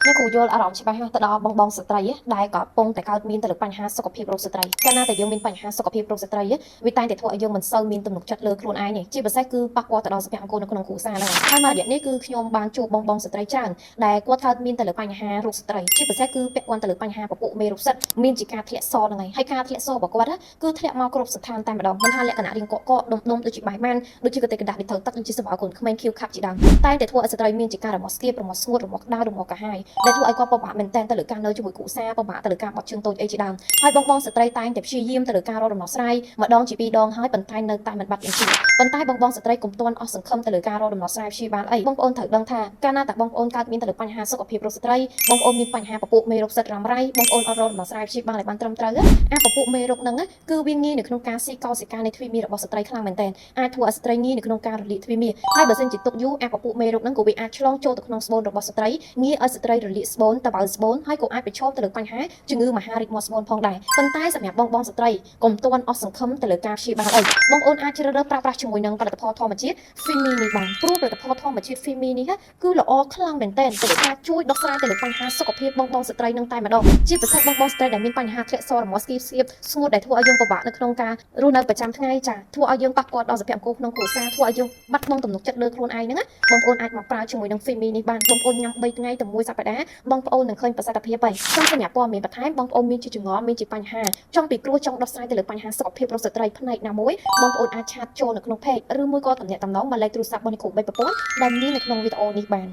អ្នកគ្រូយល់អារម្មណ៍ច្បាស់ណាស់ទៅដល់បងស្ត្រីដែលក៏កំពុងតែកើតមានទៅលើបញ្ហាសុខភាពរោគស្ត្រីកាលណាតែយើងមានបញ្ហាសុខភាពរោគស្ត្រីវាតែងតែធ្វើឲ្យយើងមិនសូវមានទំនុកចិត្តលើខ្លួនឯងទេជាពិសេសគឺប៉ះពាល់ទៅដល់សុភមង្គលនៅក្នុងគ្រួសារហ្នឹងហើយមករយៈនេះគឺខ្ញុំបានជួបបងស្ត្រីច្រើនដែលគាត់កើតមានទៅលើបញ្ហារោគស្ត្រីជាពិសេសគឺពាក់ព័ន្ធទៅលើបញ្ហាពពុះមេរោគផ្សិតមានជាការធ្លាក់សហ្នឹងហើយការធ្លាក់សរបស់គាត់គឺធ្លាក់មកគ្រប់ស្ថានតែម្ដងមិនថាលក្ខណៈរាងកកដុំដូចជាបាយម៉ានដូចជាកន្ទៃកណ្ដាស់ដែលត្រូវទឹកដូចជាសម្បល់កូនក្មេងខៀវខាប់ជាដើមតែតែធ្វើឲ្យស្ត្រីមានជាការរមាស់ស្ទាបរមាស់ស្ងួតរមាស់ក្តៅរមាស់កាហាយដែលធ្វើឲ្យគាត់ពិបាកមែនទែនទៅលើការនៅជាមួយគ្រួសារពិបាកទៅលើការបត់ជើងតូចអីជាដើមហើយបងស្ត្រីតែងតែព្យាយាមទៅលើការរកដំណោះស្រាយម្ដងជាពីរដងហើយប៉ុន្តែនៅតែមិនបាត់បញ្ឈប់ប៉ុន្តែបងស្ត្រីកុំទាន់អស់សង្ឃឹមទៅលើការរកដំណោះស្រាយព្យាបាលអីបងប្អូនត្រូវដឹងថាកាលណាតែបងប្អូនកើតមានទៅលើបញ្ហាសុខភាពរោគស្ត្រីបងប្អូនមានបញ្ហាពពុះមេរោគផ្សិតរ៉ាំរ៉ៃបងប្អូនអត់រកដំណោះស្រាយព្យាបាលឲ្យបានត្រឹមត្រូវអាពពុះមេរោគហ្នឹងគឺវាងាយនៅក្នុងការស៊ីកោសិកានៃទ្វីមារបស់ស្ត្រីខ្លាំងមែនទែនអាចធ្វើឲ្យស្ត្រីងាយនៅក្នុងការរលាកទ្វីមាហើយបើសិនជាទុកយូរអាពពុះមេរោគហ្នឹងក៏វាអាចឆ្លងចូលទៅក្នុងស្បូនរបស់ស្ត្រីងាយឲ្យស្ត្រីរលាកស្បូនតបៅស្បូនហើយក៏អាចប្រឈមទៅលើបញ្ហាជំងឺមហារីកមាត់ស្បូនផងដែរប៉ុន្តែសម្រាប់បងស្ត្រីកុំទាន់អស់សង្ឃឹមទៅលើការព្យាបាលអីបងប្អូនអាចជ្រើសរើសប្រើប្រាស់ជាមួយនឹងផលិតផលធម្មជាតិ Fimi នេះបានព្រោះផលិតផលធម្មជាតិ Fimi នេះគឺល្អខ្លាំងមែនទែនទៅលើការជួយដោះស្រាយទៅលើបញ្ហាសុខភាពបងស្ត្រីនឹងតែម្ដងជាពិសេសបងស្ត្រីដែលមានបញ្ហាធ្លាក់សរមាស់ស្គីស្គៀបស្ងួតដែលធ្វើឲ្យយើងពិបាកនៅក្នុងការរស់នៅប្រចាំថ្ងៃចាធ្វើឲ្យយើងប៉ះពាល់ដល់សុភមង្គលក្នុងគ្រួសារធ្វើឲ្យយើងបាត់បង់ទំនុកចិត្តលើខ្លួនឯងហ្នឹងបងប្អូនអាចមកប្រើជាមួយនឹង Fimi នេះបានបងប្អូនញ៉ាំ3ថ្ងៃទៅមួយសប្តាហ៍បងប្អូននឹងឃើញប្រសិទ្ធភាពហើយចង់សម្រាប់ព័ត៌មានបន្ថែមបងប្អូនមានជាចងល់មានជាបញ្ហាចង់ពីគ្រោះចង់ដោះស្រាយទៅលើបញ្ហាសុខភាពរបស់ស្ត្រីផ្នែកណាមួយបងប្អូនអាចឆាតចូលនៅក្នុង page ឬមួយក៏ទំនាក់ទំនងមកលេខទូរស័ព្ទរបស់អ្នកគ្រូ3ប្រព័ន្ធដែលមាននៅក្នុងវីដេអូនេះបាន